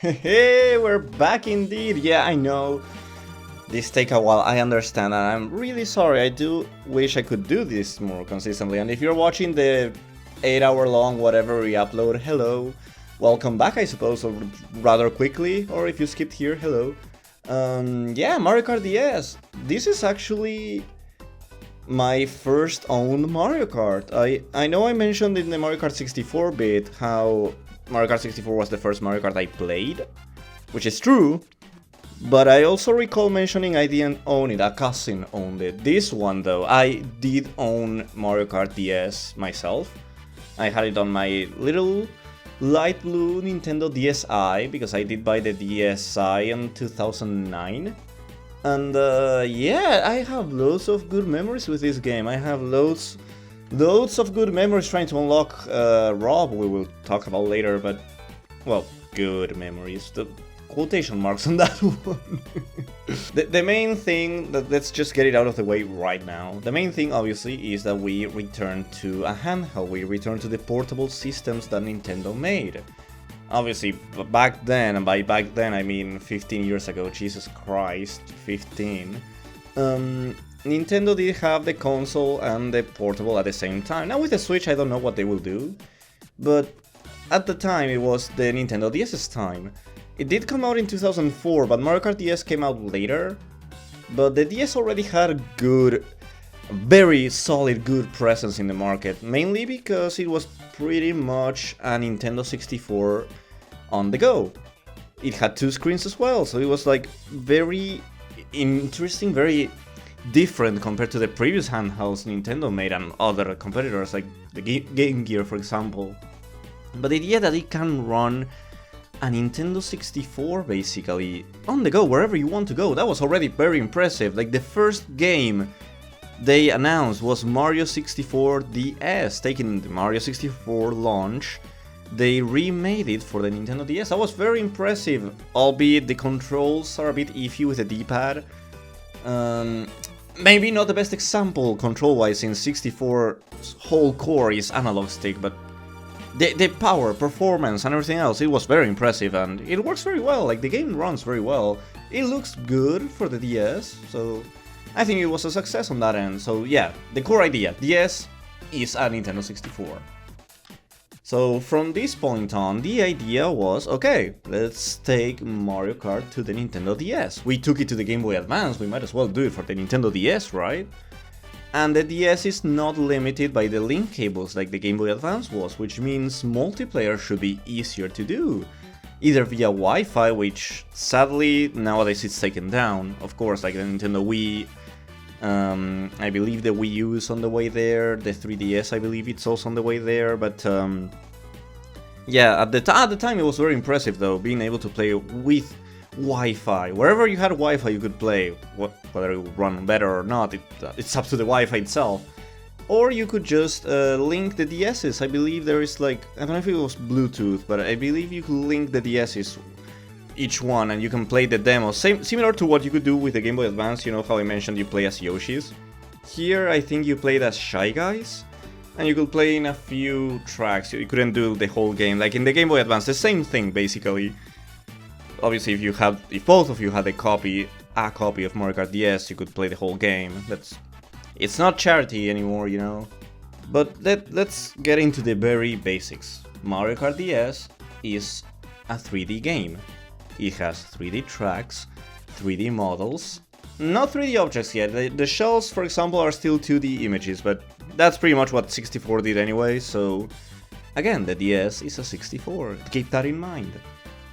Hey, we're back indeed. Yeah, I know. This take a while, I understand, and I'm really sorry. I do wish I could do this more consistently. And if you're watching the 8 hour long whatever we upload, hello. Welcome back, I suppose, or rather quickly. Or if you skipped here, hello. Yeah, Mario Kart DS. This is actually my first owned Mario Kart. I know I mentioned in the Mario Kart 64 bit how Mario Kart 64 was the first Mario Kart I played, which is true, but I also recall mentioning I didn't own it, a cousin owned it. This one though, I did own Mario Kart DS myself. I had it on my little light blue Nintendo DSi, because I did buy the DSi in 2009. And yeah, I have loads of good memories with this game. I have loads of good memories trying to unlock Rob, we will talk about later, but, well, good memories. The quotation marks on that one. the main thing, let's just get it out of the way right now. The main thing, obviously, is that we return to a handheld. We return to the portable systems that Nintendo made. Obviously, back then, and by back then I mean 15 years ago, Jesus Christ, 15. Nintendo did have the console and the portable at the same time. Now with the Switch I don't know what they will do, but at the time it was the Nintendo DS's time. It did come out in 2004, but Mario Kart DS came out later. But the DS already had a good, very solid good presence in the market, mainly because it was pretty much a Nintendo 64 on the go. It had two screens as well, so it was like very interesting, very different compared to the previous handhelds Nintendo made and other competitors like the Game Gear, for example. But the idea that it can run a Nintendo 64 basically on the go, wherever you want to go, that was already very impressive. Like the first game they announced was Mario 64 DS, taking the Mario 64 launch. They remade it for the Nintendo DS. That was very impressive, albeit the controls are a bit iffy with the D-pad. Maybe not the best example control-wise, since 64's whole core is analog stick, but the power, performance and everything else, it was very impressive and it works very well. Like the game runs very well. It looks good for the DS, so I think it was a success on that end. So yeah, the core idea, DS is a Nintendo 64. So from this point on, the idea was, okay, let's take Mario Kart to the Nintendo DS. We took it to the Game Boy Advance, we might as well do it for the Nintendo DS, right? And the DS is not limited by the link cables like the Game Boy Advance was, which means multiplayer should be easier to do. Either via Wi-Fi, which sadly nowadays it's taken down, of course, like the Nintendo Wii. I believe the Wii U is on the way there, the 3DS I believe it's also on the way there, but yeah, at the time it was very impressive though, being able to play with Wi-Fi. Wherever you had Wi-Fi you could play, whether it would run better or not, it's up to the Wi-Fi itself. Or you could just link the DS's. I believe there is like, I don't know if it was Bluetooth, but I believe you could link the DS's, each one, and you can play the demo, similar to what you could do with the Game Boy Advance. You know how I mentioned you play as Yoshis? Here I think you played as Shy Guys, and you could play in a few tracks. You couldn't do the whole game, like in the Game Boy Advance, the same thing basically. Obviously if both of you had a copy of Mario Kart DS, you could play the whole game. It's not charity anymore, you know. But let's get into the very basics. Mario Kart DS is a 3D game. It has 3D tracks, 3D models, not 3D objects yet. The shells, for example, are still 2D images, but that's pretty much what 64 did anyway, so again, the DS is a 64, keep that in mind.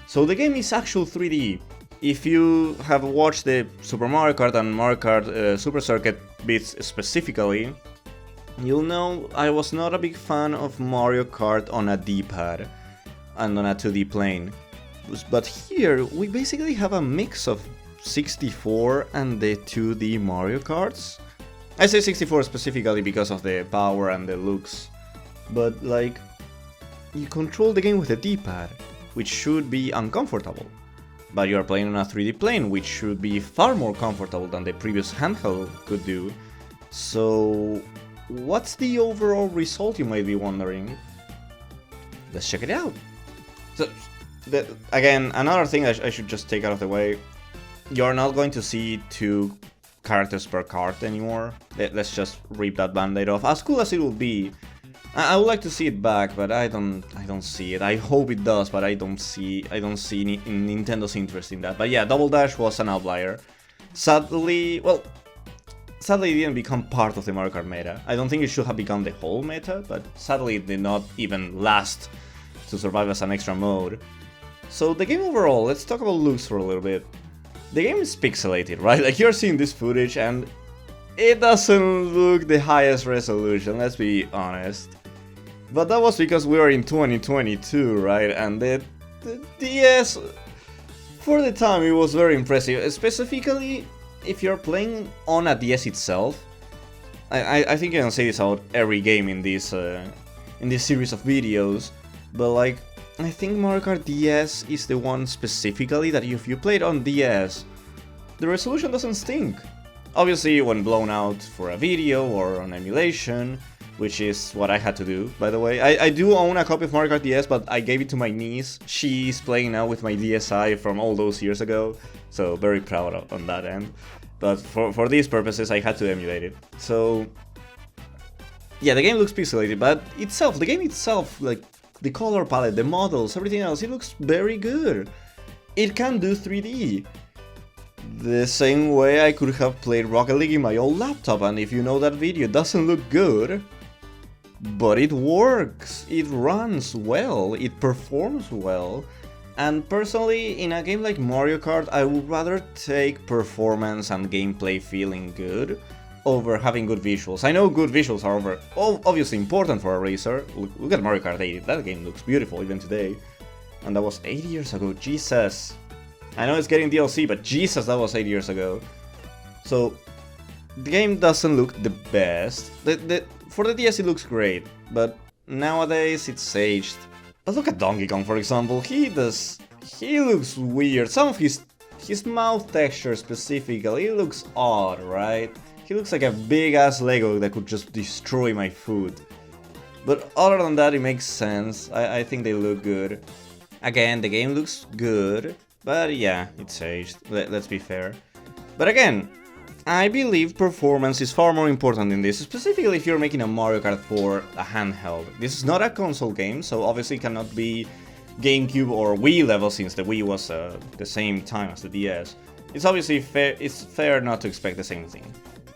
So the game is actual 3D. If you have watched the Super Mario Kart and Mario Kart Super Circuit bits specifically, you'll know I was not a big fan of Mario Kart on a D-pad and on a 2D plane. But here, we basically have a mix of 64 and the 2D Mario Karts. I say 64 specifically because of the power and the looks, but like, you control the game with a D-pad, which should be uncomfortable. But you are playing on a 3D plane, which should be far more comfortable than the previous handheld could do. So, what's the overall result, you might be wondering? Let's check it out. So, Again, another thing I should just take out of the way. You're not going to see 2 characters per card anymore. Let's just rip that band-aid off. As cool as it will be, I would like to see it back, but I don't see it. I hope it does, but I don't see Nintendo's interest in that. But yeah, Double Dash was an outlier. Sadly, it didn't become part of the Mario Kart meta. I don't think it should have become the whole meta, but sadly it did not even last to survive as an extra mode. So the game overall, let's talk about looks for a little bit. The game is pixelated, right? Like, you're seeing this footage and it doesn't look the highest resolution, let's be honest. But that was because we were in 2022, right? And the DS, for the time, it was very impressive. Specifically, if you're playing on a DS itself. I think I can say this about every game in this series of videos. But like, I think Mario Kart DS is the one specifically that if you play it on DS, the resolution doesn't stink. Obviously, when blown out for a video or on emulation, which is what I had to do, by the way. I do own a copy of Mario Kart DS, but I gave it to my niece. She's playing now with my DSi from all those years ago, so very proud on that end. But for these purposes, I had to emulate it. So, yeah, the game looks pixelated, but the game itself, like, the color palette, the models, everything else, it looks very good. It can do 3D. The same way I could have played Rocket League in my old laptop, and if you know that video, it doesn't look good, but it works, it runs well, it performs well. And personally, in a game like Mario Kart, I would rather take performance and gameplay feeling good over having good visuals. I know good visuals are obviously important for a racer. Look at Mario Kart 8, that game looks beautiful even today. And that was 8 years ago, Jesus. I know it's getting DLC, but Jesus, that was 8 years ago. So, the game doesn't look the best. For the DS it looks great, but nowadays it's aged. But look at Donkey Kong, for example. He looks weird. Some of his mouth texture specifically, it looks odd, right? He looks like a big ass Lego that could just destroy my food. But other than that, it makes sense. I think they look good. Again, the game looks good, but yeah, it's aged. Let's be fair. But again, I believe performance is far more important in this, specifically if you're making a Mario Kart for a handheld. This is not a console game, so obviously it cannot be GameCube or Wii level, since the Wii was the same time as the DS. It's obviously fair. It's fair not to expect the same thing.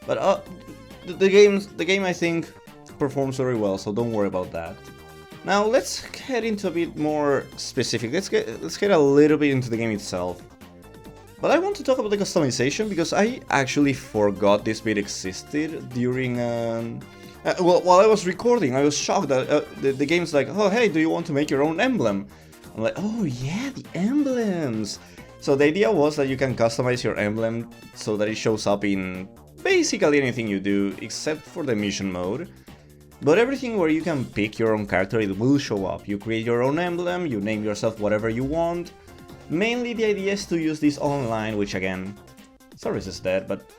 But the game I think performs very well, so don't worry about that. Now let's head into a bit more specific. Let's get a little bit into the game itself. But I want to talk about the customization because I actually forgot this bit existed during while I was recording. I was shocked that the game's like, oh hey, do you want to make your own emblem? I'm like, oh yeah, the emblems. So the idea was that you can customize your emblem so that it shows up in basically anything you do except for the mission mode. But everything where you can pick your own character, it will show up. You create your own emblem, you name yourself whatever you want. Mainly the idea is to use this online, which again, service is dead, but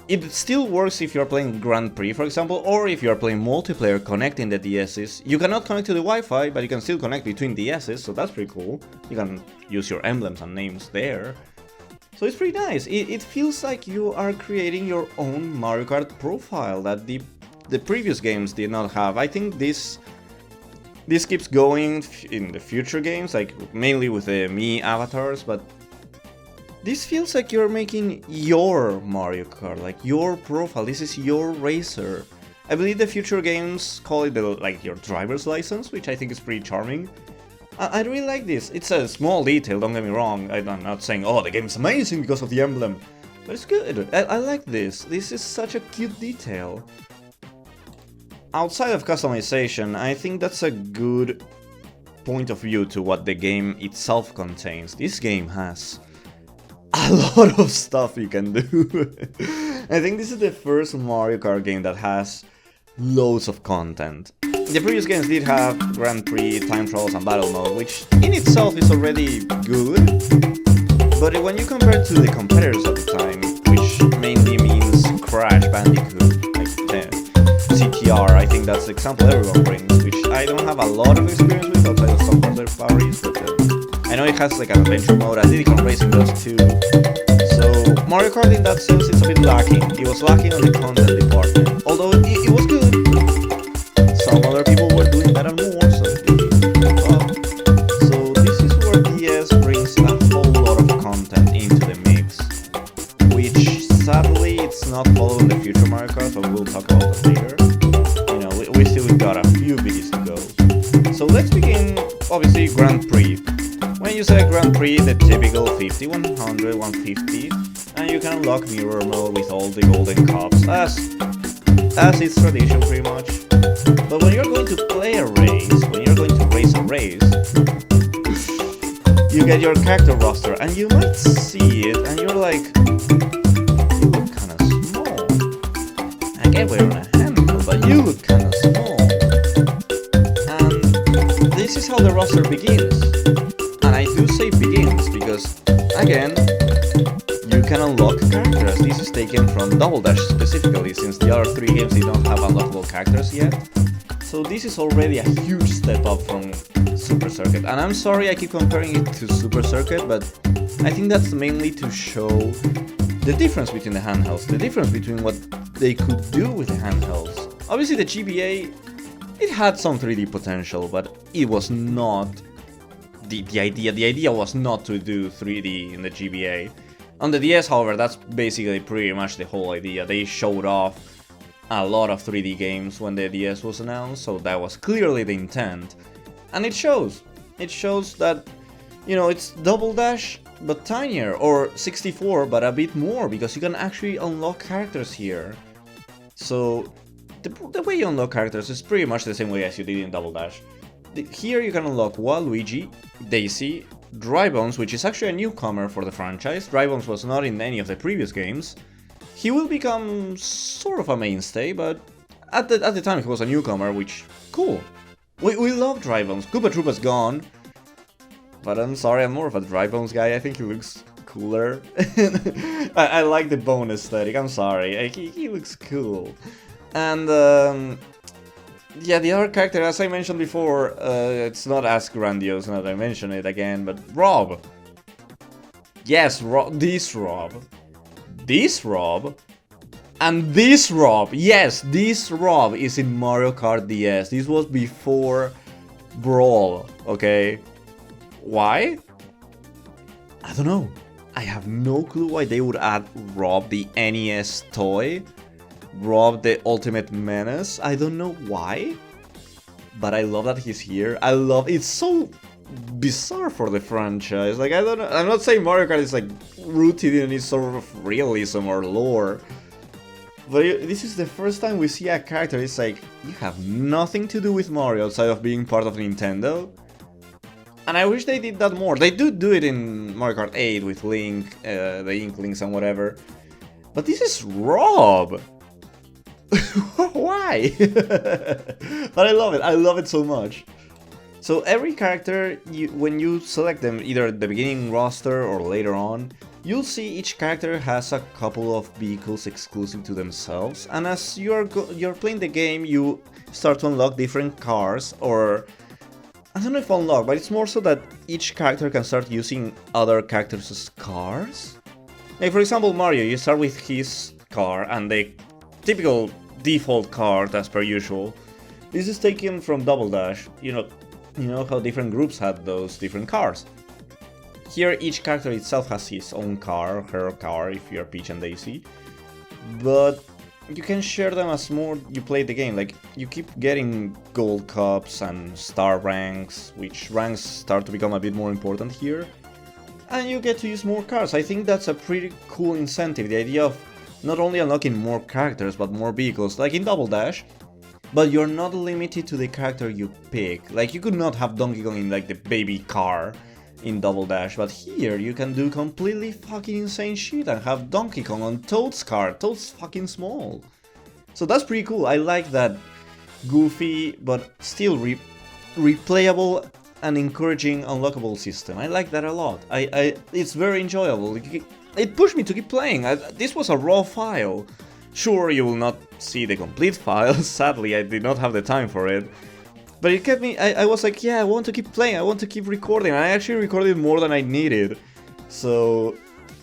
it still works if you're playing Grand Prix, for example, or if you're playing multiplayer connecting the DSs. You cannot connect to the Wi-Fi, but you can still connect between DSs, so that's pretty cool. You can use your emblems and names there. So it's pretty nice. It feels like you are creating your own Mario Kart profile that the previous games did not have. I think this keeps going in the future games, like mainly with the Mii avatars, but this feels like you're making your Mario Kart, like your profile. This is your racer. I believe the future games call it like your driver's license, which I think is pretty charming. I really like this. It's a small detail, don't get me wrong. I'm not saying, oh, the game's amazing because of the emblem, but it's good. I like this. This is such a cute detail. Outside of customization, I think that's a good point of view to what the game itself contains. This game has a lot of stuff you can do. I think this is the first Mario Kart game that has loads of content. The previous games did have Grand Prix, time trials and battle mode, which in itself is already good. But when you compare it to the competitors at the time, which mainly means Crash Bandicoot, like CTR, I think that's the example everyone brings, which I don't have a lot of experience with outside of some other parties, but I know adventure mode, as Diddy Kong Racing does too. So Mario Kart in that sense it's a bit lacking. It was lacking on the content department, although it was good. Some other people were doing better more, so this is where DS brings a whole lot of content into the mix, which sadly it's not following the future Mario Kart, but we'll talk about that later. You know, we still got a few videos to go. So let's begin, obviously, Grand Prix. When you say Grand Prix, the typical 50, 100, 150, and you can unlock mirror mode with all the golden cups, as it's tradition pretty much. But when you're going to play a race, when you're going to race a race, you get your character roster, and you might see it, and you're like, you look kinda small. I get we're on a handle, but you look kinda small. And this is how the roster begins. And I do say begins, because, again, you can unlock characters. This is taken from Double Dash specifically, since the other 3 games they don't have unlockable characters yet. So this is already a huge step up from Super Circuit. And I'm sorry I keep comparing it to Super Circuit, but I think that's mainly to show the difference between the handhelds, the difference between what they could do with the handhelds. Obviously the GBA, it had some 3D potential, but it was not the idea. The idea was not to do 3D in the GBA. On the DS, however, that's basically pretty much the whole idea. They showed off a lot of 3D games when the DS was announced, so that was clearly the intent. And it shows. It shows that, you know, it's Double Dash, but tinier, or 64, but a bit more, because you can actually unlock characters here. So, the way you unlock characters is pretty much the same way as you did in Double Dash. Here you can unlock Waluigi, Daisy, Drybones, which is actually a newcomer for the franchise. Drybones was not in any of the previous games. He will become sort of a mainstay, but at the time he was a newcomer, which, cool. We love Drybones. Koopa Troopa's gone, but I'm sorry, I'm more of a Drybones guy. I think he looks cooler. I like the bone aesthetic, I'm sorry. He looks cool. And yeah, the other character, as I mentioned before, it's not as grandiose now that I mention it again, but Rob. Yes, this Rob, and this Rob. Yes, this Rob is in Mario Kart DS. This was before Brawl, okay? Why? I don't know. I have no clue why they would add Rob, the NES toy. Rob, the Ultimate Menace. I don't know why, but I love that he's here. It's so bizarre for the franchise. Like, I don't know, I'm not saying Mario Kart is like rooted in any sort of realism or lore, but this is the first time we see a character. It's like, you have nothing to do with Mario outside of being part of Nintendo. And I wish they did that more. They do it in Mario Kart 8 with Link, the Inklings and whatever, but this is Rob. Why? But I love it so much. So every character, when you select them, either at the beginning roster or later on, you'll see each character has a couple of vehicles exclusive to themselves, and as you're playing the game, you start to unlock different cars, or I don't know if unlock, but it's more so that each character can start using other characters' cars. Like, for example, Mario, you start with his car, and the typical default card as per usual. This is taken from Double Dash. You know how different groups had those different cars. Here each character itself has his own car, her car if you're Peach and Daisy. But you can share them as more you play the game. Like, you keep getting gold cups and star ranks, which ranks start to become a bit more important here. And you get to use more cars. I think that's a pretty cool incentive, the idea of not only unlocking more characters, but more vehicles, like in Double Dash, but you're not limited to the character you pick. Like, you could not have Donkey Kong in, like, the baby car in Double Dash, but here you can do completely fucking insane shit and have Donkey Kong on Toad's car. Toad's fucking small. So that's pretty cool. I like that goofy, but still replayable and encouraging unlockable system. I like that a lot. It's very enjoyable. It pushed me to keep playing. This was a raw file. Sure, you will not see the complete file. Sadly, I did not have the time for it. But it kept me, I was like, yeah, I want to keep playing, I want to keep recording. I actually recorded more than I needed. So,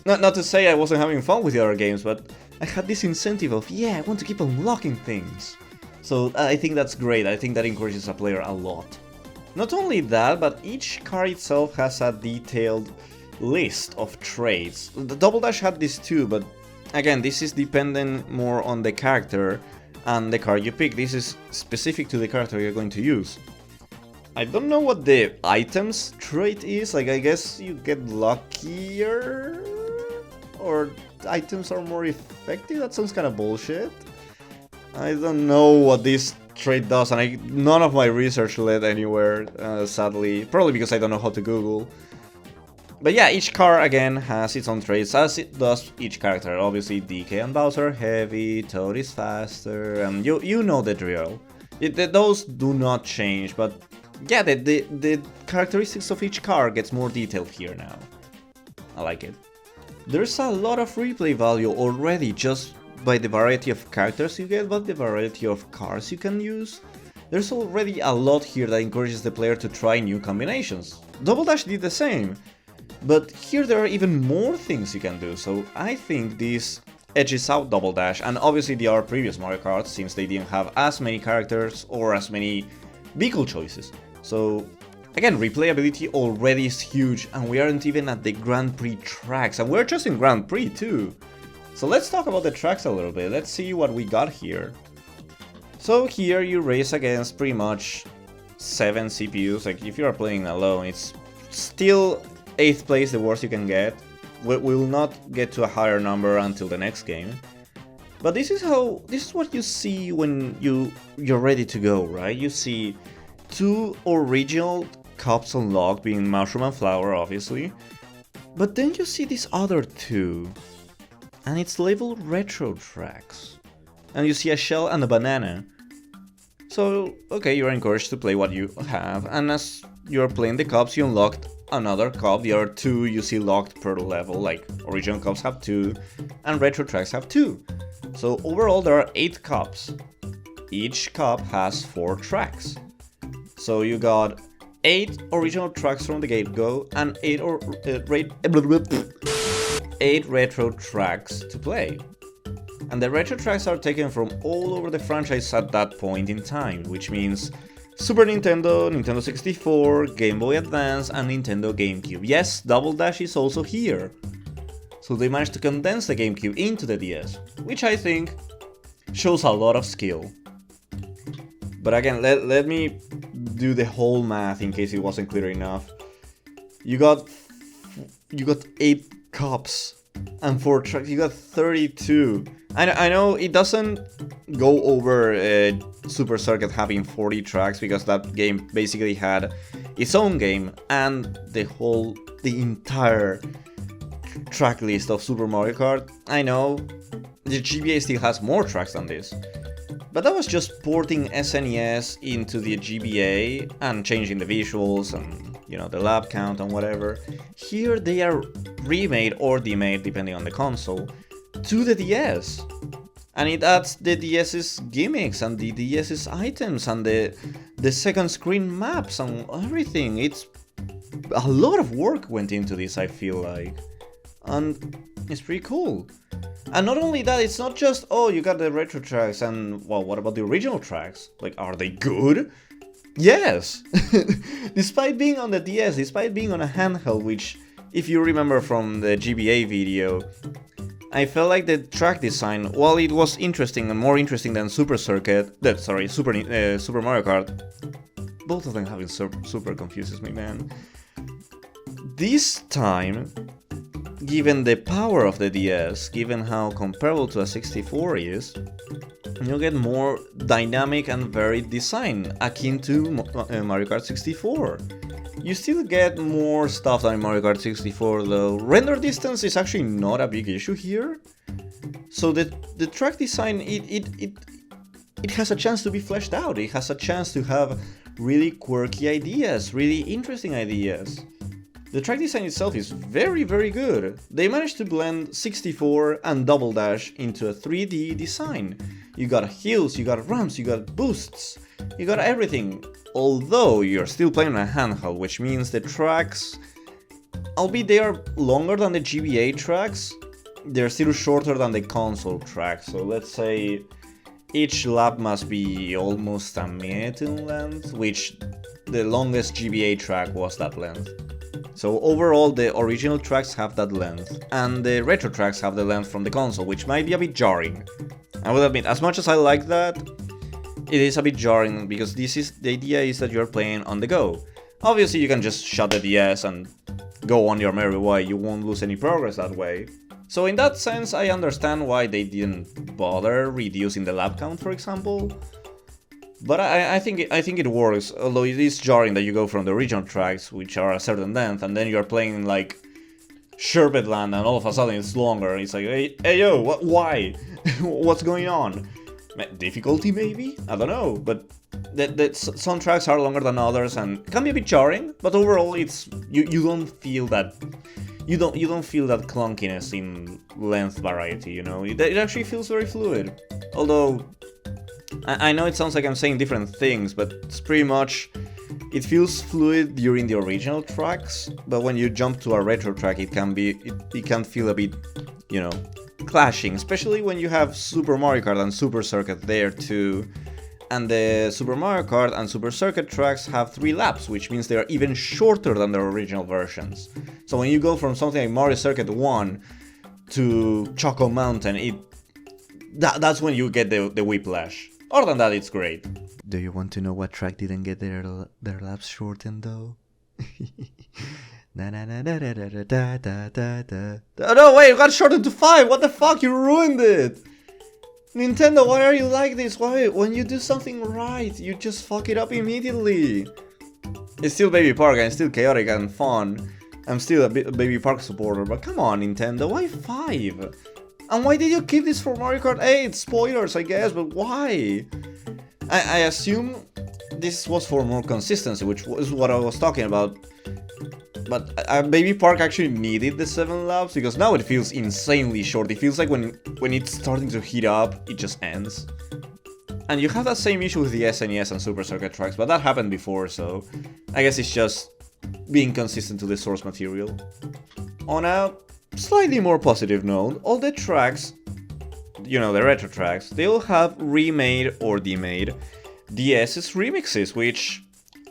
not to say I wasn't having fun with the other games, but I had this incentive of, yeah, I want to keep unlocking things. So I think that's great, I think that encourages a player a lot. Not only that, but each car itself has a detailed list of traits. The Double Dash had this too, but again, this is dependent more on the character and the car you pick. This is specific to the character you're going to use. I don't know what the items trait is, like I guess you get luckier, or items are more effective? That sounds kind of bullshit. I don't know what this trait does, and none of my research led anywhere, sadly. Probably because I don't know how to Google. But yeah, each car again has its own traits, as it does each character. Obviously, DK and Bowser heavy, Toad is faster, and you know the drill. Those do not change, but yeah, the characteristics of each car gets more detailed here now. I like it. There's a lot of replay value already just by the variety of characters you get, but the variety of cars you can use. There's already a lot here that encourages the player to try new combinations. Double Dash did the same, but here there are even more things you can do, so I think this edges out Double Dash, and obviously the other previous Mario Kart, since they didn't have as many characters or as many vehicle choices. So again, replayability already is huge, and we aren't even at the Grand Prix tracks, and we're just in Grand Prix too. So let's talk about the tracks a little bit, let's see what we got here. So here you race against pretty much 7 CPUs, like if you are playing alone, it's still 8th place, the worst you can get. We will not get to a higher number until the next game. But this is what you see when you're ready to go, right? You see 2 original cups unlocked, being Mushroom and Flower, obviously. But then you see these other 2, and it's labeled Retro Tracks. And you see a shell and a banana. So, okay, you're encouraged to play what you have, and as you're playing the cups, you unlocked another cup. The other 2 you see locked per level, like original cups have 2, and Retro Tracks have 2. So overall there are 8 cups. Each cup has 4 tracks. So you got 8 original tracks from the get-go, and 8 retro tracks to play. And the retro tracks are taken from all over the franchise at that point in time, which means Super Nintendo, Nintendo 64, Game Boy Advance, and Nintendo GameCube. Yes, Double Dash is also here. So they managed to condense the GameCube into the DS, which I think shows a lot of skill. But again, let me do the whole math in case it wasn't clear enough. You got 8 cups and 4 tracks, you got 32. I know it doesn't go over Super Circuit having 40 tracks, because that game basically had its own game and the entire track list of Super Mario Kart. I know the GBA still has more tracks than this, but that was just porting SNES into the GBA and changing the visuals and, you know, the lap count and whatever. Here they are remade or demade, depending on the console, to the DS. And it adds the DS's gimmicks and the DS's items and the second screen maps and everything. It's a lot of work went into this, I feel like. And it's pretty cool. And not only that, it's not just, oh, you got the retro tracks and, well, what about the original tracks? Like, are they good? Yes! Despite being on the DS, despite being on a handheld, which, if you remember from the GBA video, I felt like the track design, while it was interesting and more interesting than Super Mario Kart, both of them having super confuses me, man. This time, given the power of the DS, given how comparable to a 64 is, you'll get more dynamic and varied design, akin to Mario Kart 64. You still get more stuff than in Mario Kart 64, though. Render distance is actually not a big issue here. So the track design, it has a chance to be fleshed out. It has a chance to have really quirky ideas, really interesting ideas. The track design itself is very, very good. They managed to blend 64 and Double Dash into a 3D design. You got hills, you got ramps, you got boosts, You got everything, although you're still playing on a handheld, which means the tracks, albeit they are longer than the GBA tracks, they're still shorter than the console tracks. So let's say each lap must be almost a minute in length, which the longest GBA track was that length. So overall the original tracks have that length, and the retro tracks have the length from the console, which might be a bit jarring. I will admit, as much as I like that, it is a bit jarring, because the idea is that you're playing on the go. Obviously you can just shut the DS and go on your merry way, you won't lose any progress that way. So in that sense, I understand why they didn't bother reducing the lap count, for example. But I think it works, although it is jarring that you go from the original tracks, which are a certain length, and then you're playing like Sherbet Land, and all of a sudden it's longer. It's like, hey yo, why? What's going on? Difficulty maybe? I don't know, but some tracks are longer than others and can be a bit jarring, but overall it's you don't feel that you don't feel that clunkiness in length variety, you know. It actually feels very fluid. Although I know it sounds like I'm saying different things, but it's pretty much, it feels fluid during the original tracks, but when you jump to a retro track it can feel a bit, you know, clashing, especially when you have Super Mario Kart and Super Circuit there too. And the Super Mario Kart and Super Circuit tracks have 3 laps, which means they are even shorter than their original versions. So when you go from something like Mario Circuit 1 to Choco Mountain, that's when you get the whiplash. Other than that, it's great. Do you want to know what track didn't get their laps shortened though? Na na na da da da da da da da. Oh, no, wait, it got shortened to 5. What the fuck? You ruined it. Nintendo, why are you like this? Why, when you do something right, you just fuck it up immediately? It's still Baby Park and it's still chaotic and fun. I'm still a Baby Park supporter, but come on, Nintendo, why 5? And why did you keep this for Mario Kart 8? Spoilers, I guess, but why? I assume this was for more consistency, which was what I was talking about. But Baby Park actually needed the 7 laps, because now it feels insanely short. It feels like when it's starting to heat up, it just ends. And you have that same issue with the SNES and Super Circuit tracks, but that happened before, so I guess it's just being consistent to the source material. On a slightly more positive note, all the tracks, you know, the retro tracks, they all have remade or demade DS's remixes, which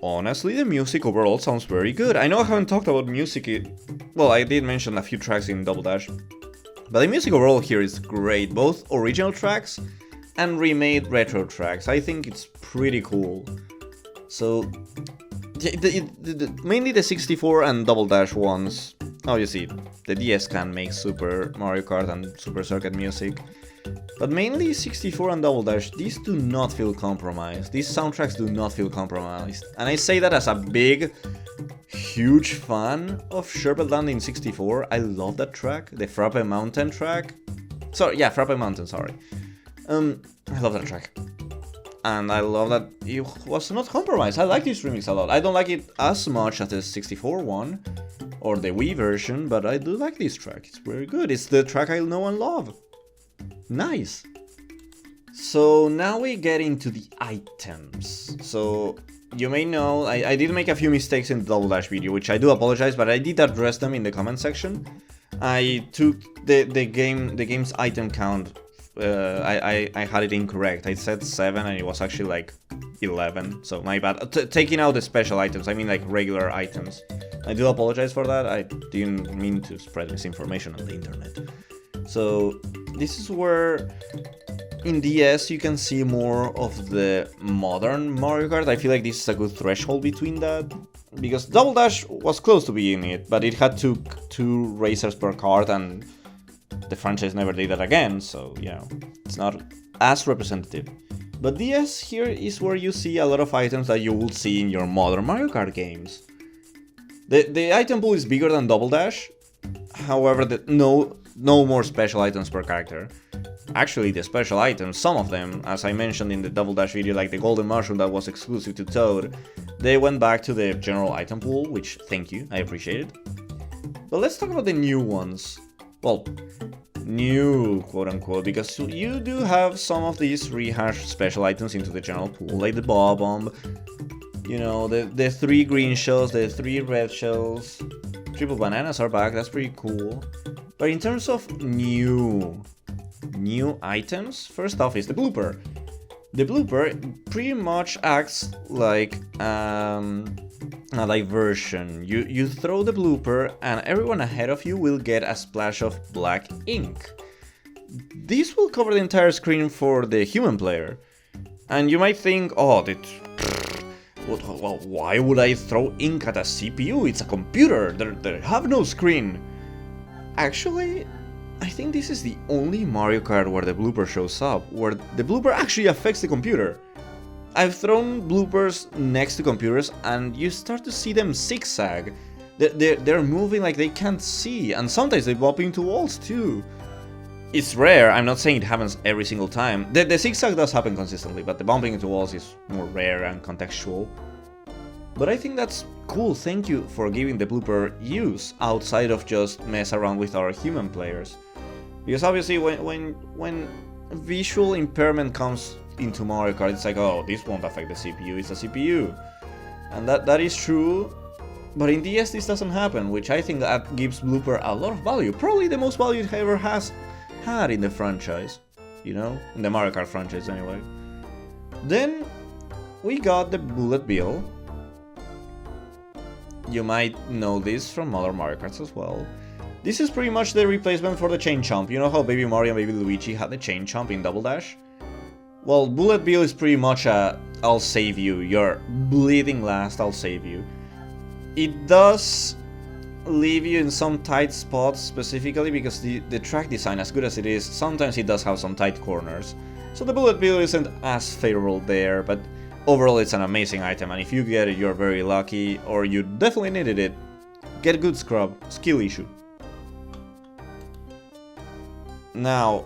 honestly, the music overall sounds very good. I know I haven't talked about music, well, I did mention a few tracks in Double Dash, but the music overall here is great, both original tracks and remade retro tracks. I think it's pretty cool. So, mainly the 64 and Double Dash ones. Obviously, the DS can make Super Mario Kart and Super Circuit music, but mainly 64 and Double Dash, these do not feel compromised. These soundtracks do not feel compromised. And I say that as a big, huge fan of Sherbet Land in 64. I love that track, the Frappe Mountain track. Sorry, yeah, Frappe Mountain, sorry. I love that track. And I love that it was not compromised. I like this remix a lot. I don't like it as much as the 64 one or the Wii version, but I do like this track. It's very good. It's the track I know and love. Nice. So now we get into the items. So you may know I did make a few mistakes in the Double Dash video, which I do apologize, but I did address them in the comment section. I took the game's item count. I had it incorrect. I said 7 and it was actually like 11. So my bad. Taking out the special items, I mean like regular items. I do apologize for that. I didn't mean to spread misinformation on the internet. So this is where in DS you can see more of the modern Mario Kart. I feel like this is a good threshold between that, because Double Dash was close to being it, but it had two racers per kart, and the franchise never did that again, so you know, it's not as representative. But DS here is where you see a lot of items that you will see in your modern Mario Kart games. The item pool is bigger than Double Dash, however, no more special items per character. Actually, the special items, some of them, as I mentioned in the Double Dash video, like the Golden Mushroom that was exclusive to Toad, they went back to the general item pool, which, thank you, I appreciate it. But let's talk about the new ones. Well, new, quote-unquote, because you do have some of these rehashed special items into the general pool, like the Bob Bomb, you know, the 3 green shells, the 3 red shells, triple bananas are back, that's pretty cool. But in terms of new items, first off is the blooper. The blooper pretty much acts like a diversion. You throw the blooper and everyone ahead of you will get a splash of black ink. This will cover the entire screen for the human player. And you might think, oh, well, why would I throw ink at a CPU? It's a computer, they have no screen. Actually, I think this is the only Mario Kart where the blooper shows up, where the blooper actually affects the computer. I've thrown bloopers next to computers and you start to see them zigzag. They're moving like they can't see, and sometimes they bump into walls too. It's rare, I'm not saying it happens every single time. The zigzag does happen consistently, but the bumping into walls is more rare and contextual. But I think that's cool, thank you for giving the blooper use outside of just mess around with our human players. Because obviously when visual impairment comes into Mario Kart, it's like, oh, this won't affect the CPU, it's a CPU. And that is true, but in DS this doesn't happen, which I think that gives blooper a lot of value. Probably the most value it ever has had in the franchise, you know, in the Mario Kart franchise anyway. Then we got the bullet bill. You might know this from other Mario Karts as well. This is pretty much the replacement for the chain chomp. You know how Baby Mario and Baby Luigi had the chain chomp in Double Dash? Well, bullet bill is pretty much a I'll save you, you're bleeding last, I'll save you. It does leave you in some tight spots specifically because the track design, as good as it is, sometimes it does have some tight corners. So the bullet bill isn't as favorable there, but overall it's an amazing item, and if you get it you're very lucky, or you definitely needed it. Get good scrub, skill issue. Now,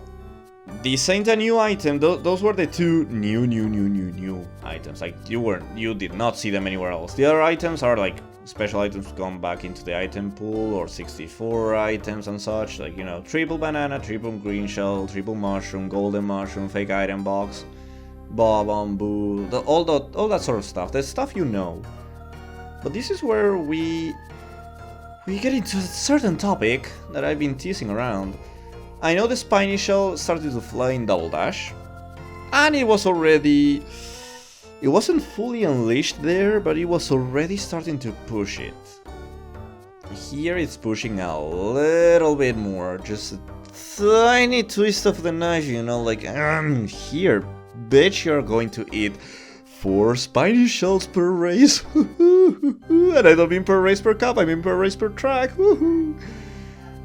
this ain't a new item, those were the two new items, like you did not see them anywhere else. The other items are like special items gone back into the item pool, or 64 items and such, like, you know, triple banana, triple green shell, triple mushroom, golden mushroom, fake item box, bob on boo, all that sort of stuff, the stuff you know. But this is where we get into a certain topic that I've been teasing around. I know the spiny shell started to fly in Double Dash, and it wasn't fully unleashed there, but it was already starting to push it. Here it's pushing a little bit more, just a tiny twist of the knife, you know, like, here, bitch, you're going to eat 4 spiny shells per race, and I don't mean per race per cup, I mean per race per track, woohoo!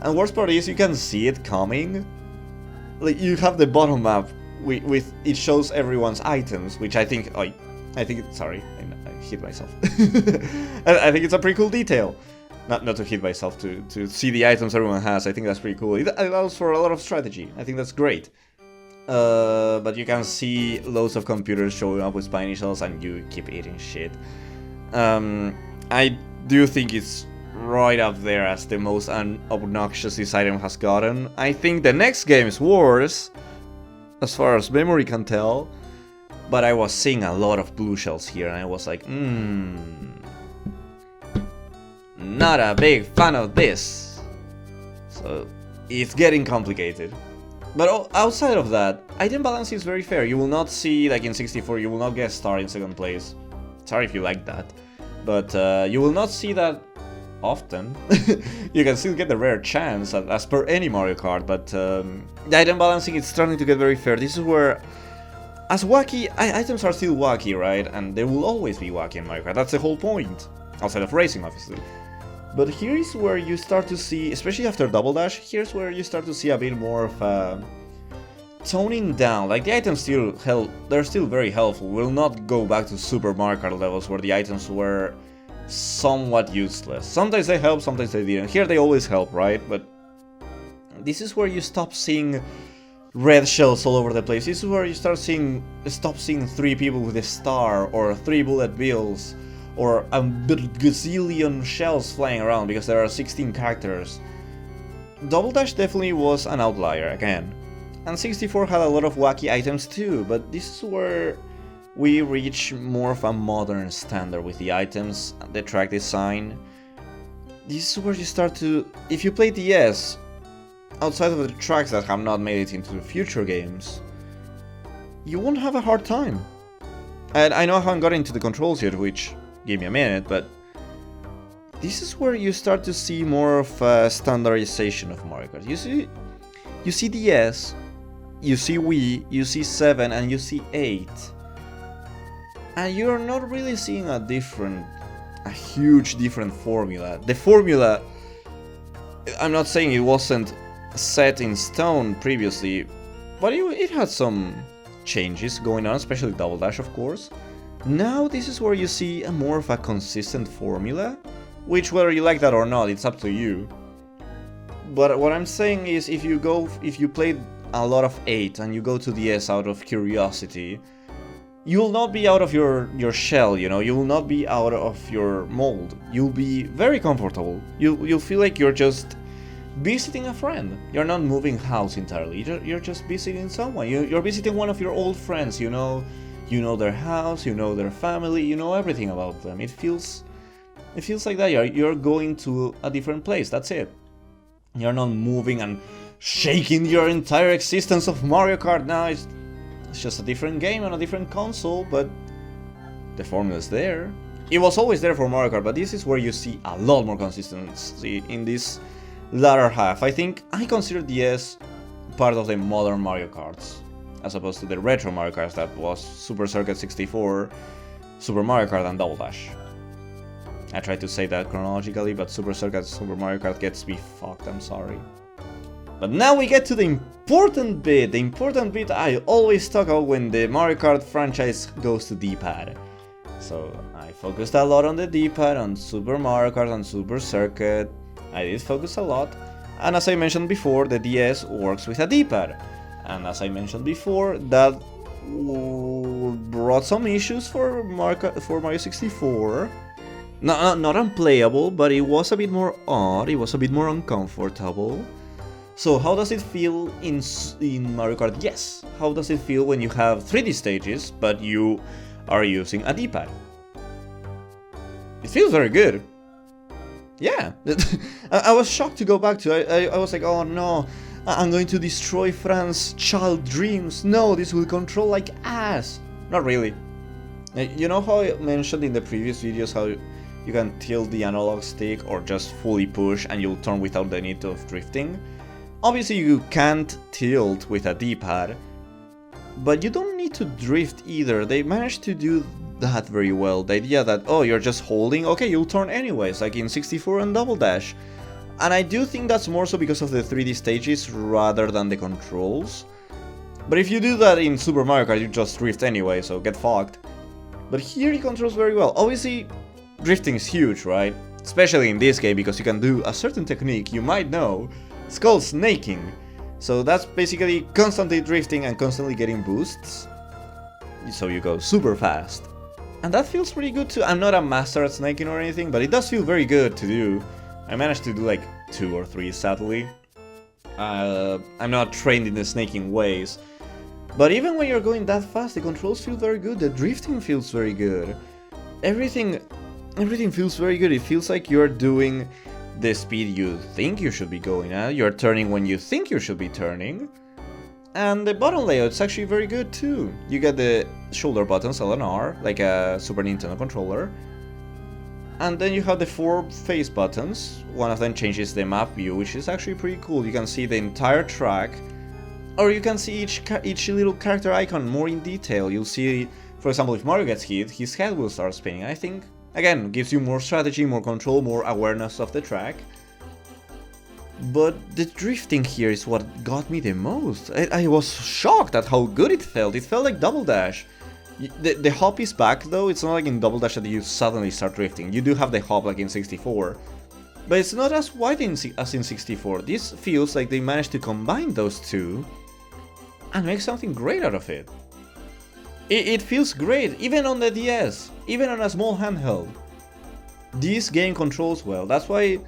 And worst part is you can see it coming. Like, you have the bottom map with it shows everyone's items, which I think sorry, I hit myself. I think it's a pretty cool detail. Not to hit myself, to see the items everyone has. I think that's pretty cool. It allows for a lot of strategy. I think that's great. But you can see loads of computers showing up with spiny shells and you keep eating shit. I do think it's right up there as the most obnoxious this item has gotten. I think the next game is worse, as far as memory can tell, but I was seeing a lot of blue shells here and I was like, not a big fan of this. So it's getting complicated. But outside of that, item balance is very fair. You will not see, like in 64, you will not get star in second place. Sorry if you like that. But you will not see that often. You can still get the rare chance, as per any Mario Kart, but the item balancing is starting to get very fair. This is where, as wacky, items are still wacky, right? And they will always be wacky in Mario Kart, that's the whole point. Outside of racing, obviously. But here's where you start to see, especially after Double Dash, here's where you start to see a bit more of toning down. Like, the items they're still very helpful. We'll not go back to Super Mario Kart levels where the items were somewhat useless. Sometimes they help, sometimes they didn't. Here they always help, right? But this is where you stop seeing red shells all over the place. This is where you stop seeing 3 people with a star, or 3 bullet bills, or a gazillion shells flying around because there are 16 characters. Double Dash definitely was an outlier again. And 64 had a lot of wacky items too, but this is where we reach more of a modern standard with the items, the track design. This is where you start to... If you play DS, outside of the tracks that have not made it into future games, you won't have a hard time. And I know I haven't got into the controls yet, which give me a minute, but this is where you start to see more of a standardization of Mario Kart. You see DS, you see Wii, you see 7, and you see 8. And you're not really seeing a huge different formula. The formula, I'm not saying it wasn't set in stone previously, but it had some changes going on, especially Double Dash, of course. Now this is where you see a more of a consistent formula, which, whether you like that or not, it's up to you. But what I'm saying is, if you played a lot of 8 and you go to DS out of curiosity, you will not be out of your shell, you know, you will not be out of your mold. You'll be very comfortable. You'll feel like you're just visiting a friend. You're not moving house entirely, you're just visiting someone. You're visiting one of your old friends, you know their house, you know their family, you know everything about them. It feels like that. You're going to a different place, that's it. You're not moving and shaking your entire existence of Mario Kart. Now it's just a different game on a different console, but the formula's there. It was always there for Mario Kart, but this is where you see a lot more consistency in this latter half. I think I consider DS part of the modern Mario Karts, as opposed to the retro Mario Karts that was Super Circuit 64, Super Mario Kart, and Double Dash. I tried to say that chronologically, but Super Circuit Super Mario Kart gets me fucked, I'm sorry. But now we get to the important bit I always talk about when the Mario Kart franchise goes to D-pad. So I focused a lot on the D-pad, on Super Mario Kart and Super Circuit. I did focus a lot. And as I mentioned before, the DS works with a D-pad. And as I mentioned before, that brought some issues for Mario 64. Not unplayable, but it was a bit more odd, it was a bit more uncomfortable. So how does it feel in Mario Kart DS? How does it feel when you have 3D stages, but you are using a D-pad? It feels very good. Yeah, I was shocked to go back to it. I was like, oh no, I'm going to destroy Fran's child dreams. No, this will control like ass. Not really. You know how I mentioned in the previous videos how you can tilt the analog stick or just fully push and you'll turn without the need of drifting? Obviously you can't tilt with a D-pad, but you don't need to drift either. They managed to do that very well. The idea that, oh, you're just holding, okay, you'll turn anyways, like in 64 and Double Dash. And I do think that's more so because of the 3D stages rather than the controls. But if you do that in Super Mario Kart, you just drift anyway, so get fucked. But here it controls very well. Obviously, drifting is huge, right? Especially in this game, because you can do a certain technique you might know. It's called snaking. So that's basically constantly drifting and constantly getting boosts. So you go super fast. And that feels pretty good too. I'm not a master at snaking or anything, but it does feel very good to do. I managed to do like 2 or 3 sadly. I'm not trained in the snaking ways. But even when you're going that fast, the controls feel very good, the drifting feels very good. Everything feels very good. It feels like you're doing the speed you think you should be going at, you're turning when you think you should be turning. And the button layout's actually very good too. You get the shoulder buttons, L and R, like a Super Nintendo controller. And then you have the 4 face buttons. One of them changes the map view, which is actually pretty cool. You can see the entire track, or you can see each little character icon more in detail. You'll see, for example, if Mario gets hit, his head will start spinning. I think, again, gives you more strategy, more control, more awareness of the track. But the drifting here is what got me the most. I was shocked at how good it felt. It felt like Double Dash. The hop is back though. It's not like in Double Dash that you suddenly start drifting. You do have the hop like in 64. But it's not as wide as in 64. This feels like they managed to combine those two and make something great out of it. It feels great, even on the DS, even on a small handheld. This game controls well. That's why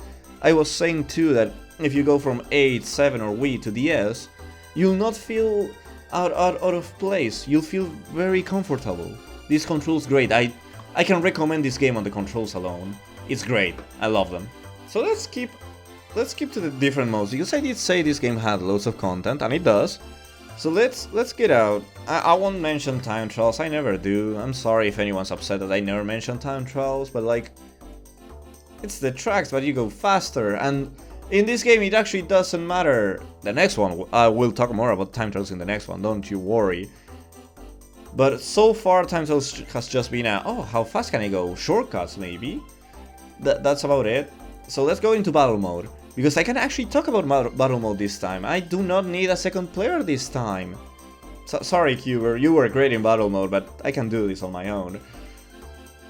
I was saying too that if you go from 8, 7 or Wii to DS, you'll not feel out of place. You'll feel very comfortable. This control's great. I can recommend this game on the controls alone. It's great. I love them. So let's keep to the different modes, because I did say this game had loads of content, and it does. So let's get out. I won't mention time trials. I never do. I'm sorry if anyone's upset that I never mention time trials, but like, it's the tracks, but you go faster, and in this game it actually doesn't matter. The next one, I will talk more about time trials in the next one, don't you worry. But so far time trials has just been oh, how fast can I go? Shortcuts maybe? That's about it. So let's go into battle mode, because I can actually talk about battle mode this time. I do not need a second player this time. Sorry Cuber, you were great in battle mode, but I can do this on my own.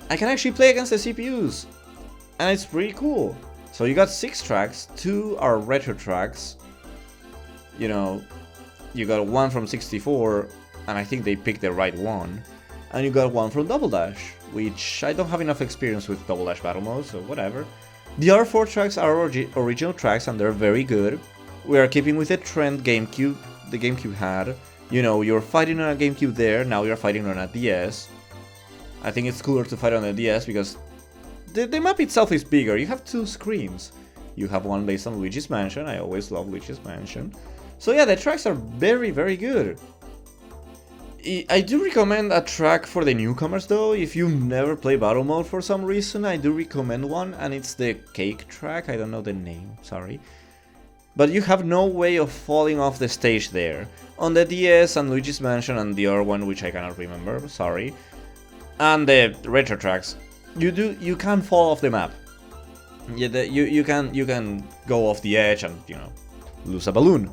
I can actually play against the CPUs, and it's pretty cool. So you got 6 tracks, 2 are retro tracks. You know, you got one from 64, and I think they picked the right one. And you got one from Double Dash, which I don't have enough experience with Double Dash battle mode, so whatever. The other 4 tracks are original tracks, and they're very good. We are keeping with the trend the GameCube had. You know, you're fighting on a GameCube there, now you're fighting on a DS. I think it's cooler to fight on a DS because the map itself is bigger. You have 2 screens. You have one based on Luigi's Mansion. I always love Luigi's Mansion. So yeah, the tracks are very, very good. I do recommend a track for the newcomers though. If you never play battle mode for some reason, I do recommend one, and it's the cake track. I don't know the name, sorry. But you have no way of falling off the stage there. On the DS and Luigi's Mansion and the other one, which I cannot remember, sorry. And the retro tracks, you can fall off the map. Yeah, you can go off the edge and, you know, lose a balloon.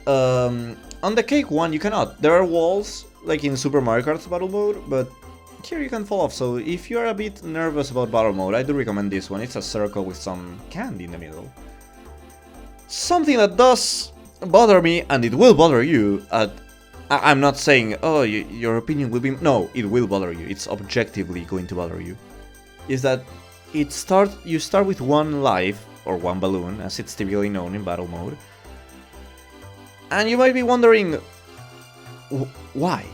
On the cake one, you cannot. There are walls, like in Super Mario Kart battle mode, but here you can fall off. So if you're a bit nervous about battle mode, I do recommend this one. It's a circle with some candy in the middle. Something that does bother me, and it will bother you, I'm not saying, oh, your opinion will be... No, it will bother you. It's objectively going to bother you. Is that you start with 1 life, or 1 balloon, as it's typically known in battle mode. And you might be wondering, why?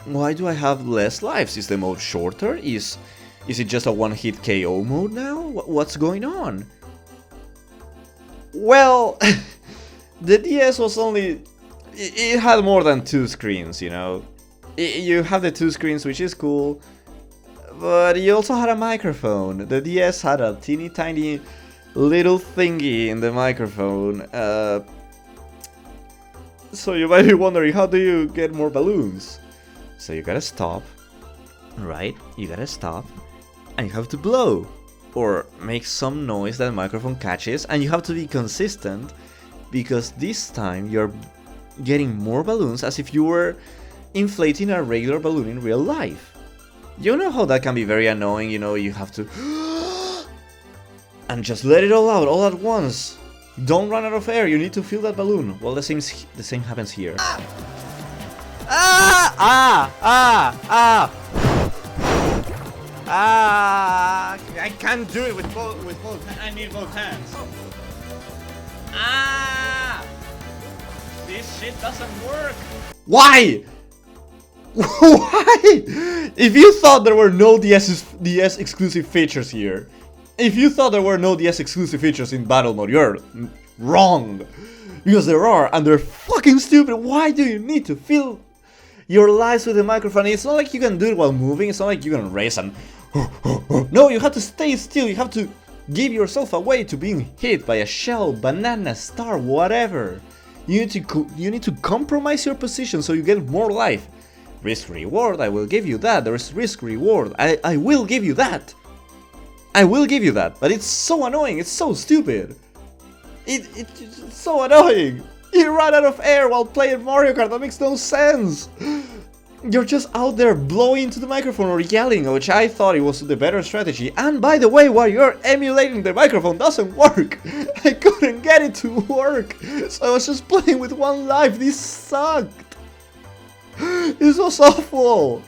Why do I have less lives? Is the mode shorter? Is it just a one-hit KO mode now? What's going on? Well, the DS was only... It had more than 2 screens, you know. You have the 2 screens, which is cool, but you also had a microphone. The DS had a teeny tiny little thingy in the microphone. So you might be wondering, how do you get more balloons? So you gotta stop, right? You gotta stop, and you have to blow, or make some noise that the microphone catches, and you have to be consistent, because this time you're getting more balloons as if you were inflating a regular balloon in real life. You know how that can be very annoying, you know, you have to and just let it all out all at once. Don't run out of air, you need to fill that balloon. Well, the same happens here. I can't do it with both. I need both hands. This shit doesn't work. Why? Why? If you thought there were no DS exclusive features here, if you thought there were no DS exclusive features in battle mode, you're wrong. Because there are, and they're fucking stupid. Why do you need to fill your lives with the microphone? It's not like you can do it while moving. It's not like you can race and... No, you have to stay still. You have to give yourself away to being hit by a shell, banana, star, whatever. You need to compromise your position so you get more life. Risk reward, I will give you that. There is risk reward. I will give you that. I will give you that. But it's so annoying. It's so stupid. It's so annoying. You run out of air while playing Mario Kart. That makes no sense. You're just out there blowing into the microphone or yelling, which I thought it was the better strategy. And by the way, while you're emulating the microphone doesn't work. I couldn't get it to work. So I was just playing with 1 life. This sucked. This was awful.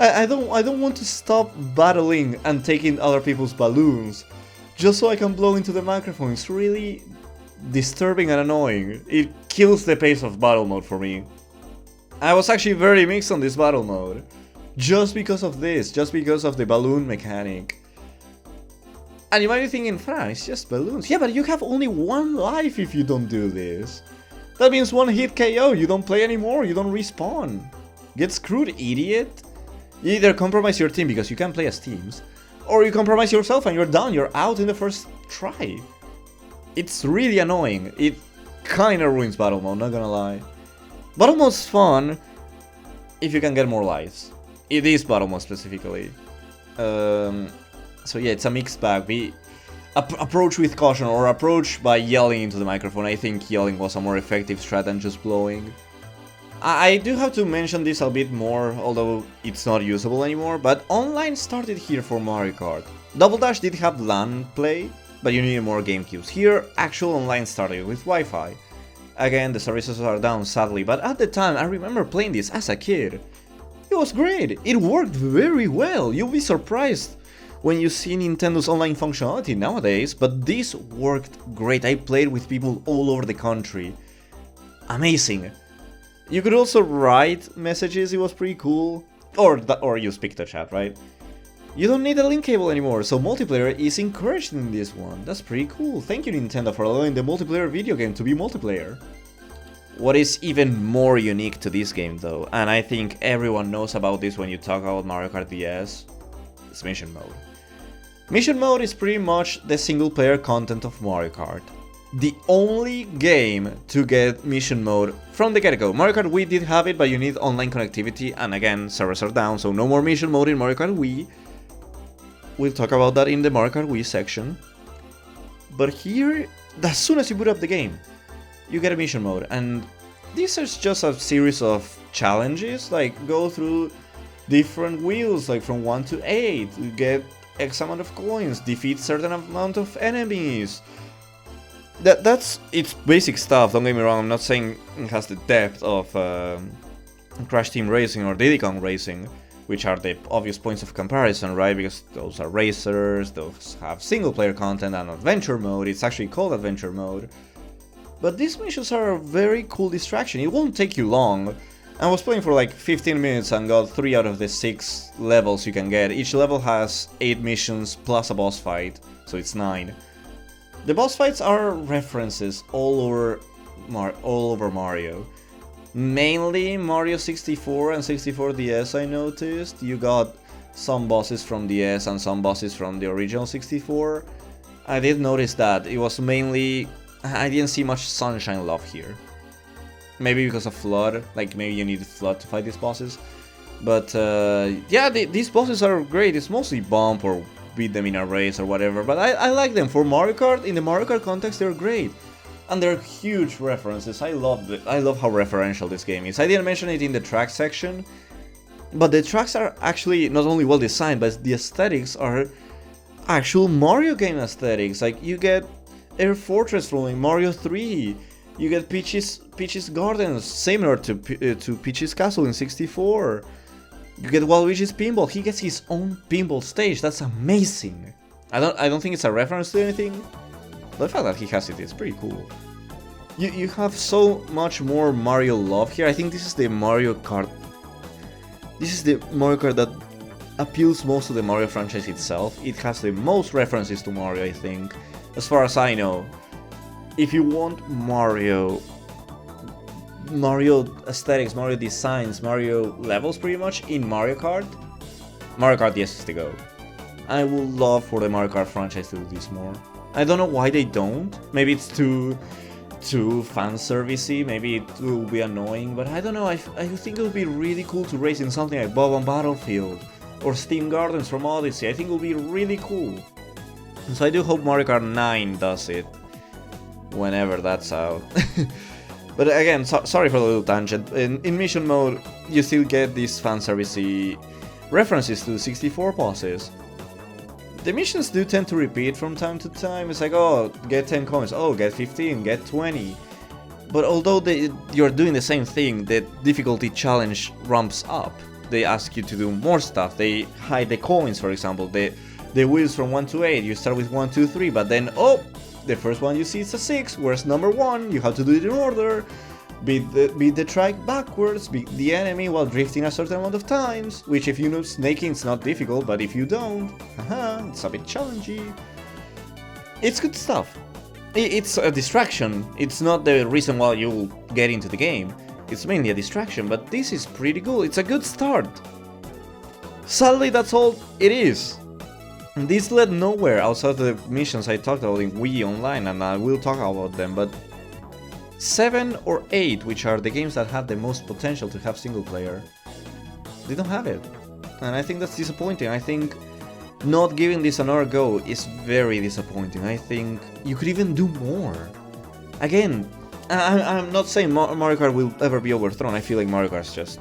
I don't want to stop battling and taking other people's balloons. just so I can blow into the microphone. It's really disturbing and annoying. It kills the pace of battle mode for me. I was actually very mixed on this battle mode. Just because of this, just because of the balloon mechanic. And you might be thinking, Fran, it's just balloons. Yeah, but you have only one life if you don't do this. That means one hit KO, you don't play anymore, you don't respawn. Get screwed, idiot. You either compromise your team because you can't play as teams, or you compromise yourself and you're done, you're out in the first try. It's really annoying. It kinda ruins battle mode, not gonna lie. Battle mode's fun if you can get more lives. It is battle mode specifically. So yeah, it's a mixed bag. We approach with caution or approach by yelling into the microphone. I think yelling was a more effective strat than just blowing. I do have to mention this a bit more, although it's not usable anymore, but online started here for Mario Kart. Double Dash did have LAN play, but you needed more GameCubes. Here, actual online started with Wi-Fi. Again, the services are down sadly, but at the time I remember playing this as a kid. It was great, it worked very well, you'll be surprised when you see Nintendo's online functionality nowadays, but this worked great. I played with people all over the country. Amazing. You could also write messages, it was pretty cool. Or use PictoChat, right? You don't need a link cable anymore, so multiplayer is encouraged in this one. That's pretty cool. Thank you, Nintendo, for allowing the multiplayer video game to be multiplayer. What is even more unique to this game though, and I think everyone knows about this when you talk about Mario Kart DS, is Mission Mode. Mission Mode is pretty much the single player content of Mario Kart. The only game to get Mission Mode from the get-go. Mario Kart Wii did have it, but you need online connectivity, and again, servers are down, so no more Mission Mode in Mario Kart Wii. We'll talk about that in the Mario Kart Wii section. But here, as soon as you boot up the game, you get a Mission Mode, and this is just a series of challenges, like go through different wheels, like from 1 to 8, you get X amount of coins, defeat certain amount of enemies. That's it's basic stuff, don't get me wrong, I'm not saying it has the depth of Crash Team Racing or Diddy Kong Racing, which are the obvious points of comparison, right? Because those are racers, those have single player content and adventure mode, it's actually called adventure mode. But these missions are a very cool distraction, it won't take you long. I was playing for like 15 minutes and got 3 out of the 6 levels you can get. Each level has 8 missions plus a boss fight, so it's 9. The boss fights are references all over Mario. Mainly Mario 64 and 64 DS I noticed. You got some bosses from DS and some bosses from the original 64. I did notice that. It was mainly... I didn't see much Sunshine love here. Maybe because of Flood, like maybe you need Flood to fight these bosses. But yeah, these bosses are great. It's mostly bump or beat them in a race or whatever. But I like them. For Mario Kart, in the Mario Kart context, they're great. And they're huge references. I love how referential this game is. I didn't mention it in the track section. But the tracks are actually not only well designed, but the aesthetics are actual Mario game aesthetics. Like you get Air Fortress from Mario 3. You get Peach's Gardens, similar to Peach's Castle in 64. You get Waluigi's Pinball. He gets his own pinball stage. That's amazing. I don't think it's a reference to anything, but the fact that he has it is pretty cool. You have so much more Mario love here. I think this is the Mario Kart. This is the Mario Kart that appeals most to the Mario franchise itself. It has the most references to Mario, I think, as far as I know. If you want Mario aesthetics, Mario designs, Mario levels pretty much in Mario Kart DS is the go. I would love for the Mario Kart franchise to do this more. I don't know why they don't. Maybe it's too fan servicey, maybe it will be annoying, but I don't know, I think it would be really cool to race in something like Bob on Battlefield or Steam Gardens from Odyssey. I think it would be really cool. So I do hope Mario Kart 9 does it. Whenever that's out. But again, sorry for the little tangent. In mission mode, you still get these fanservice-y references to 64 bosses. The missions do tend to repeat from time to time. It's like, oh, get 10 coins, oh, get 15, get 20. But although you're doing the same thing, the difficulty challenge ramps up. They ask you to do more stuff. They hide the coins, for example. the wheels from 1 to 8, you start with 1, 2, 3, but then, oh, the first one you see is a 6, where's number 1? You have to do it in order. Beat the track backwards, beat the enemy while drifting a certain amount of times, which if you know snaking it's not difficult, but if you don't, haha, it's a bit challenging. It's good stuff. It's a distraction, it's not the reason why you'll get into the game, it's mainly a distraction, but this is pretty cool, it's a good start. Sadly, that's all it is. This led nowhere outside the missions I talked about in Wii Online, and I will talk about them, but 7 or 8, which are the games that have the most potential to have single player, they don't have it. And I think that's disappointing. I think not giving this another go is very disappointing. I think you could even do more. Again, I'm not saying Mario Kart will ever be overthrown. I feel like Mario Kart's just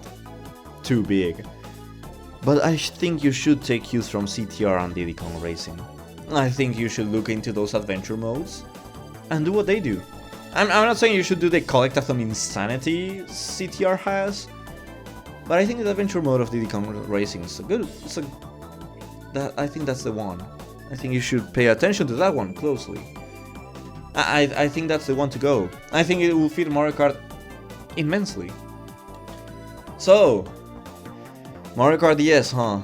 too big. But I think you should take cues from CTR and Diddy Kong Racing. I think you should look into those adventure modes and do what they do. I'm not saying you should do the collectathon insanity CTR has, but I think the adventure mode of Diddy Kong Racing is I think that's the one. I think you should pay attention to that one closely. I think that's the one to go. I think it will fit Mario Kart immensely. So, Mario Kart DS, huh?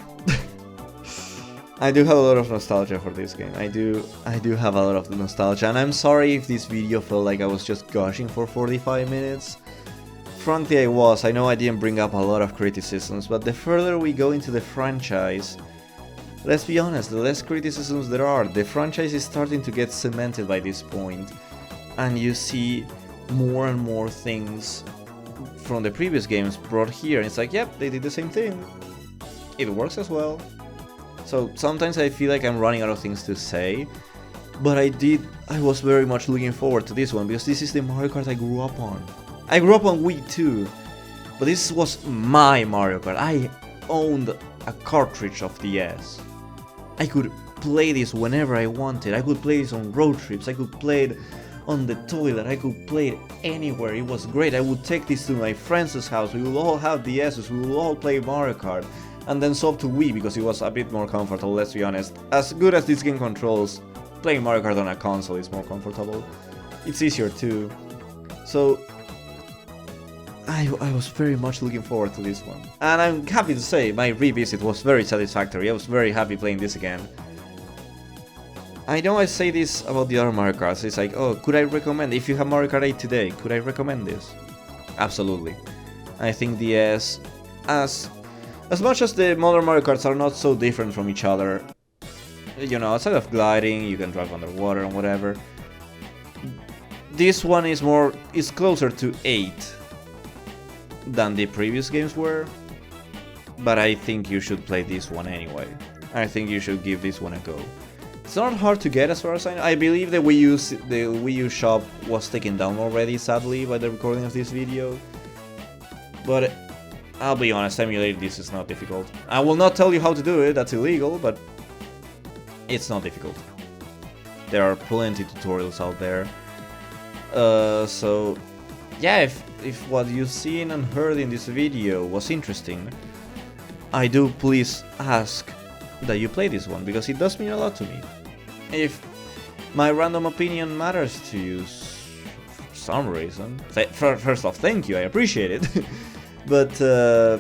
I do have a lot of nostalgia for this game. I do have a lot of nostalgia, and I'm sorry if this video felt like I was just gushing for 45 minutes. Frankly, I was. I know I didn't bring up a lot of criticisms, but the further we go into the franchise, let's be honest, the less criticisms there are. The franchise is starting to get cemented by this point, and you see more and more things from the previous games brought here, and it's like, yep, they did the same thing. It works as well. So sometimes I feel like I'm running out of things to say, but I was very much looking forward to this one, because this is the Mario Kart I grew up on. I grew up on Wii too, but this was my Mario Kart. I owned a cartridge of DS. I could play this whenever I wanted. I could play this on road trips, I could play it on the toilet, I could play it anywhere. It was great. I would take this to my friends' house, we would all have DS's, we would all play Mario Kart. And then swap to Wii because it was a bit more comfortable, let's be honest. As good as this game controls, playing Mario Kart on a console is more comfortable. It's easier too. So I was very much looking forward to this one. And I'm happy to say my revisit was very satisfactory. I was very happy playing this again. I know I say this about the other Mario Karts, it's like, oh, could I recommend, if you have Mario Kart 8 today, could I recommend this? Absolutely. I think DS, as much as the modern Mario Karts are not so different from each other, you know, outside of gliding, you can drive underwater and whatever, this one is closer to 8 than the previous games were, but I think you should play this one anyway. I think you should give this one a go. It's not hard to get as far as I know. I believe the Wii U shop was taken down already, sadly, by the recording of this video, but I'll be honest, emulating this is not difficult. I will not tell you how to do it, that's illegal, but it's not difficult. There are plenty of tutorials out there. So yeah, if what you've seen and heard in this video was interesting, I do please ask that you play this one, because it does mean a lot to me. If my random opinion matters to you for some reason, first off, thank you, I appreciate it. But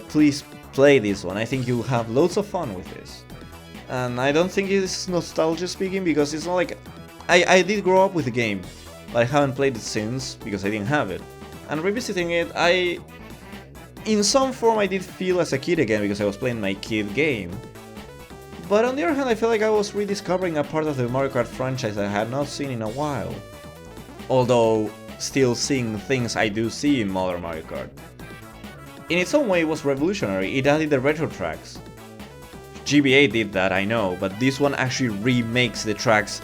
please play this one. I think you'll have loads of fun with this. And I don't think it's nostalgia speaking, because it's not like... I did grow up with the game, but I haven't played it since, because I didn't have it. And revisiting it, in some form I did feel as a kid again, because I was playing my kid game. But on the other hand, I feel like I was rediscovering a part of the Mario Kart franchise I had not seen in a while. Although, still seeing things I do see in modern Mario Kart. In its own way, it was revolutionary. It added the retro tracks. GBA did that, I know, but this one actually remakes the tracks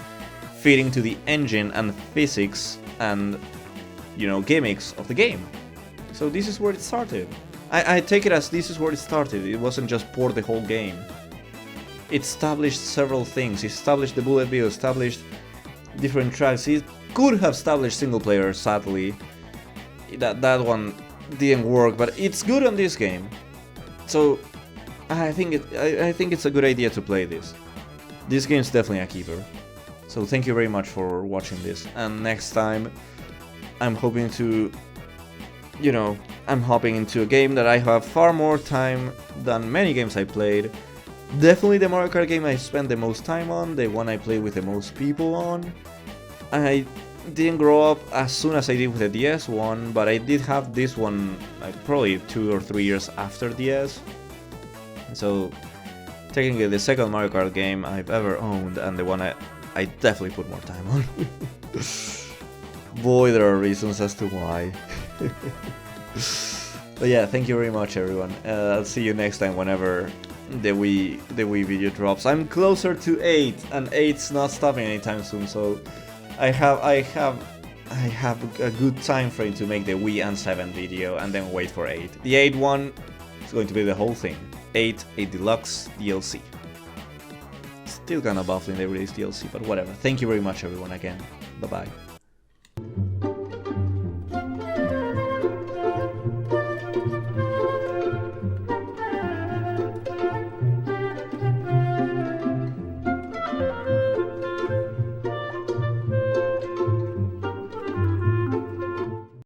fitting to the engine and physics and, you know, gimmicks of the game. So this is where it started. I take it as this is where it started. It wasn't just port the whole game. It established several things. It established the bullet bill, established different tracks. It could have established single player, sadly. That one didn't work, but it's good on this game. So I think it's a good idea to play this. this game's definitely a keeper. So thank you very much for watching this, and next time I'm hoping to, you know, I'm hopping into a game that I have far more time than many games I played. Definitely the Mario Kart game I spent the most time on, the one I played with the most people on. I didn't grow up as soon as I did with the DS one, but I did have this one like probably 2 or 3 years after DS. So technically the second Mario Kart game I've ever owned, and the one I definitely put more time on. Boy, there are reasons as to why. But yeah, thank you very much everyone. I'll see you next time whenever the Wii video drops. I'm closer to 8, and 8's not stopping anytime soon, so I have a good time frame to make the Wii and 7 video and then wait for 8. The 8 one is going to be the whole thing. 8, a deluxe DLC. Still kinda baffling they released DLC, but whatever. Thank you very much everyone again. Bye bye.